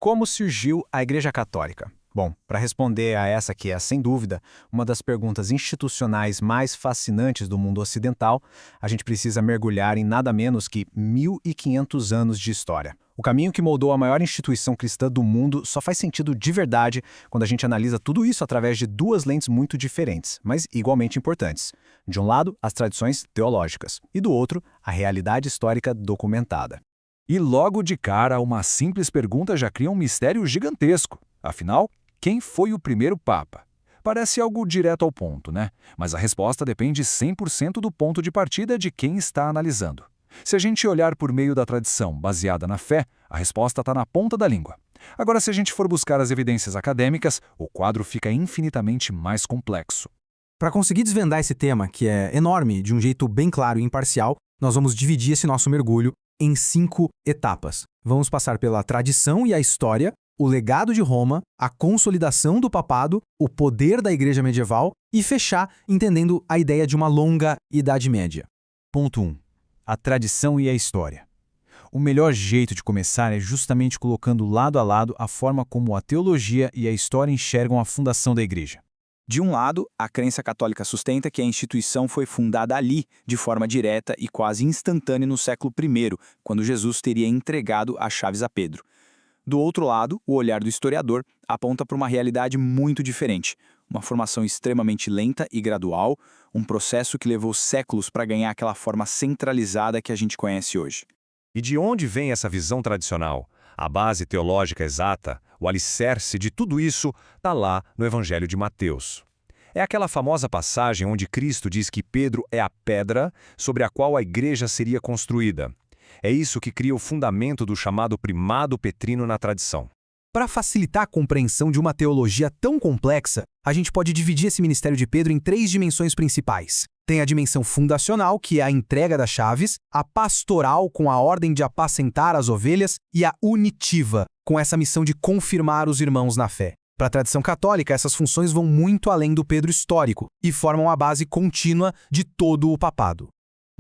Como surgiu a Igreja Católica? Bom, para responder a essa que é, sem dúvida, uma das perguntas institucionais mais fascinantes do mundo ocidental, a gente precisa mergulhar em nada menos que 1.500 anos de história. O caminho que moldou a maior instituição cristã do mundo só faz sentido de verdade quando a gente analisa tudo isso através de duas lentes muito diferentes, mas igualmente importantes. De um lado, as tradições teológicas, e do outro, a realidade histórica documentada. E logo de cara, uma simples pergunta já cria um mistério gigantesco. Afinal, quem foi o primeiro Papa? Parece algo direto ao ponto, né? Mas a resposta depende 100% do ponto de partida de quem está analisando. Se a gente olhar por meio da tradição baseada na fé, a resposta está na ponta da língua. Agora, se a gente for buscar as evidências acadêmicas, o quadro fica infinitamente mais complexo. Para conseguir desvendar esse tema, que é enorme, de um jeito bem claro e imparcial, nós vamos dividir esse nosso mergulho em 5 etapas. Vamos passar pela tradição e a história, o legado de Roma, a consolidação do papado, o poder da Igreja medieval e fechar entendendo a ideia de uma longa Idade Média. Ponto 1. A tradição e a história. O melhor jeito de começar é justamente colocando lado a lado a forma como a teologia e a história enxergam a fundação da Igreja. De um lado, a crença católica sustenta que a instituição foi fundada ali, de forma direta e quase instantânea no século I, quando Jesus teria entregado as chaves a Pedro. Do outro lado, o olhar do historiador aponta para uma realidade muito diferente, uma formação extremamente lenta e gradual, um processo que levou séculos para ganhar aquela forma centralizada que a gente conhece hoje. E de onde vem essa visão tradicional? A base teológica exata, o alicerce de tudo isso, está lá no Evangelho de Mateus. É aquela famosa passagem onde Cristo diz que Pedro é a pedra sobre a qual a igreja seria construída. É isso que cria o fundamento do chamado primado petrino na tradição. Para facilitar a compreensão de uma teologia tão complexa, a gente pode dividir esse ministério de Pedro em 3 dimensões principais. Tem a dimensão fundacional, que é a entrega das chaves, a pastoral, com a ordem de apacentar as ovelhas, e a unitiva, com essa missão de confirmar os irmãos na fé. Para a tradição católica, essas funções vão muito além do Pedro histórico e formam a base contínua de todo o papado.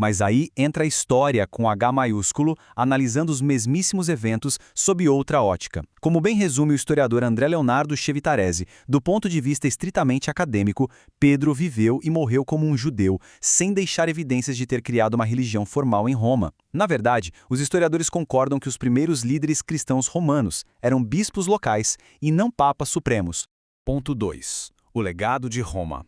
Mas aí entra a história com H maiúsculo, analisando os mesmíssimos eventos sob outra ótica. Como bem resume o historiador André Leonardo Chevitarese, do ponto de vista estritamente acadêmico, Pedro viveu e morreu como um judeu, sem deixar evidências de ter criado uma religião formal em Roma. Na verdade, os historiadores concordam que os primeiros líderes cristãos romanos eram bispos locais e não papas supremos. Ponto 2. O legado de Roma.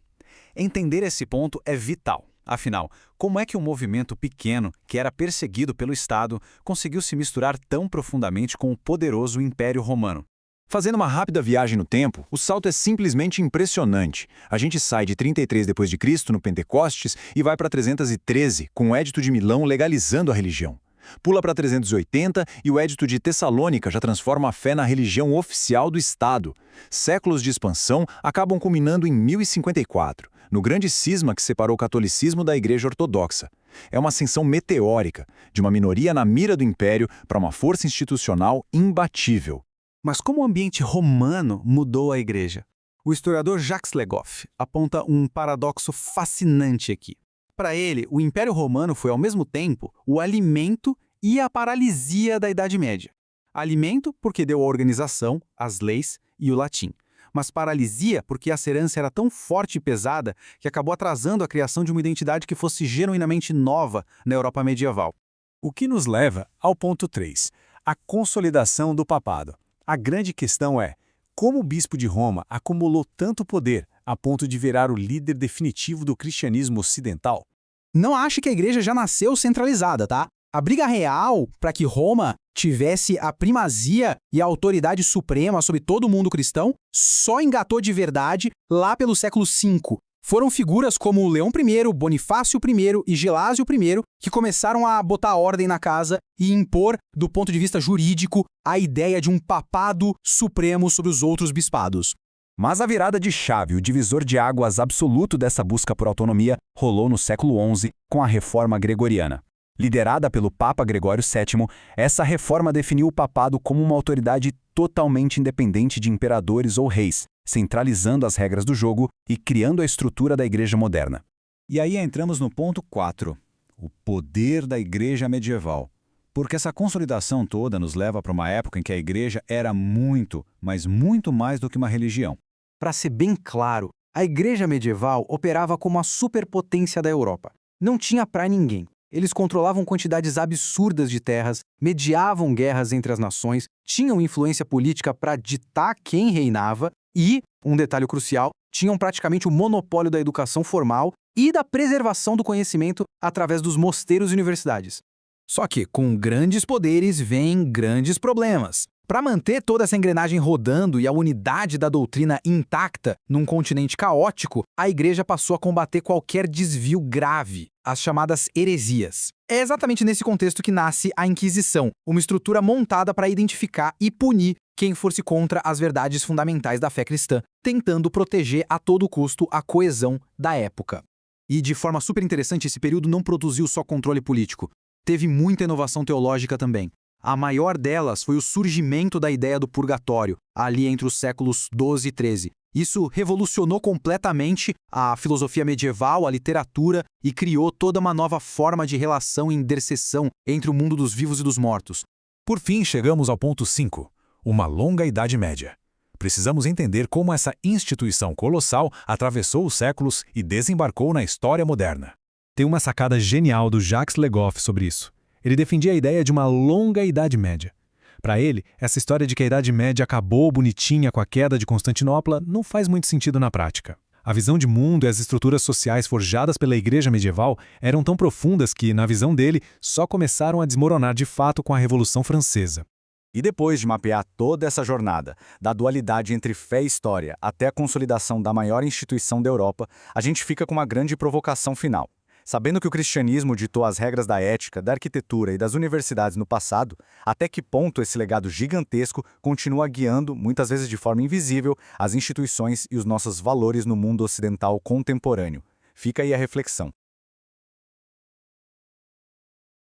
Entender esse ponto é vital. Afinal, como é que um movimento pequeno, que era perseguido pelo Estado, conseguiu se misturar tão profundamente com o poderoso Império Romano? Fazendo uma rápida viagem no tempo, o salto é simplesmente impressionante. A gente sai de 33 d.C., no Pentecostes, e vai para 313, com o Édito de Milão legalizando a religião. Pula para 380 e o Édito de Tessalônica já transforma a fé na religião oficial do Estado. Séculos de expansão acabam culminando em 1054, no grande cisma que separou o catolicismo da Igreja Ortodoxa. É uma ascensão meteórica, de uma minoria na mira do Império para uma força institucional imbatível. Mas como o ambiente romano mudou a Igreja? O historiador Jacques Legoff aponta um paradoxo fascinante aqui. Para ele, o Império Romano foi ao mesmo tempo o alimento e a paralisia da Idade Média. Alimento porque deu a organização, as leis e o latim. Mas paralisia porque essa herança era tão forte e pesada que acabou atrasando a criação de uma identidade que fosse genuinamente nova na Europa medieval. O que nos leva ao ponto 3, a consolidação do papado. A grande questão é, como o bispo de Roma acumulou tanto poder a ponto de virar o líder definitivo do cristianismo ocidental? Não ache que a igreja já nasceu centralizada, tá? A briga real para que Roma tivesse a primazia e a autoridade suprema sobre todo o mundo cristão só engatou de verdade lá pelo século V. Foram figuras como Leão I, Bonifácio I e Gelásio I que começaram a botar ordem na casa e impor, do ponto de vista jurídico, a ideia de um papado supremo sobre os outros bispados. Mas a virada de chave, o divisor de águas absoluto dessa busca por autonomia, rolou no século XI com a Reforma Gregoriana. Liderada pelo Papa Gregório VII, essa reforma definiu o papado como uma autoridade totalmente independente de imperadores ou reis, centralizando as regras do jogo e criando a estrutura da Igreja moderna. E aí entramos no ponto 4, o poder da Igreja medieval. Porque essa consolidação toda nos leva para uma época em que a igreja era muito, mas muito mais do que uma religião. Para ser bem claro, a igreja medieval operava como a superpotência da Europa. Não tinha para ninguém. Eles controlavam quantidades absurdas de terras, mediavam guerras entre as nações, tinham influência política para ditar quem reinava e, um detalhe crucial, tinham praticamente o monopólio da educação formal e da preservação do conhecimento através dos mosteiros e universidades. Só que, com grandes poderes, vêm grandes problemas. Para manter toda essa engrenagem rodando e a unidade da doutrina intacta num continente caótico, a igreja passou a combater qualquer desvio grave, as chamadas heresias. É exatamente nesse contexto que nasce a Inquisição, uma estrutura montada para identificar e punir quem fosse contra as verdades fundamentais da fé cristã, tentando proteger a todo custo a coesão da época. E de forma super interessante, esse período não produziu só controle político. Teve muita inovação teológica também. A maior delas foi o surgimento da ideia do purgatório, ali entre os séculos XII e XIII. Isso revolucionou completamente a filosofia medieval, a literatura e criou toda uma nova forma de relação e interseção entre o mundo dos vivos e dos mortos. Por fim, chegamos ao ponto 5, uma longa Idade Média. Precisamos entender como essa instituição colossal atravessou os séculos e desembarcou na história moderna. Tem uma sacada genial do Jacques Legoff sobre isso. Ele defendia a ideia de uma longa Idade Média. Para ele, essa história de que a Idade Média acabou bonitinha com a queda de Constantinopla não faz muito sentido na prática. A visão de mundo e as estruturas sociais forjadas pela Igreja medieval eram tão profundas que, na visão dele, só começaram a desmoronar de fato com a Revolução Francesa. E depois de mapear toda essa jornada, da dualidade entre fé e história até a consolidação da maior instituição da Europa, a gente fica com uma grande provocação final. Sabendo que o cristianismo ditou as regras da ética, da arquitetura e das universidades no passado, até que ponto esse legado gigantesco continua guiando, muitas vezes de forma invisível, as instituições e os nossos valores no mundo ocidental contemporâneo? Fica aí a reflexão.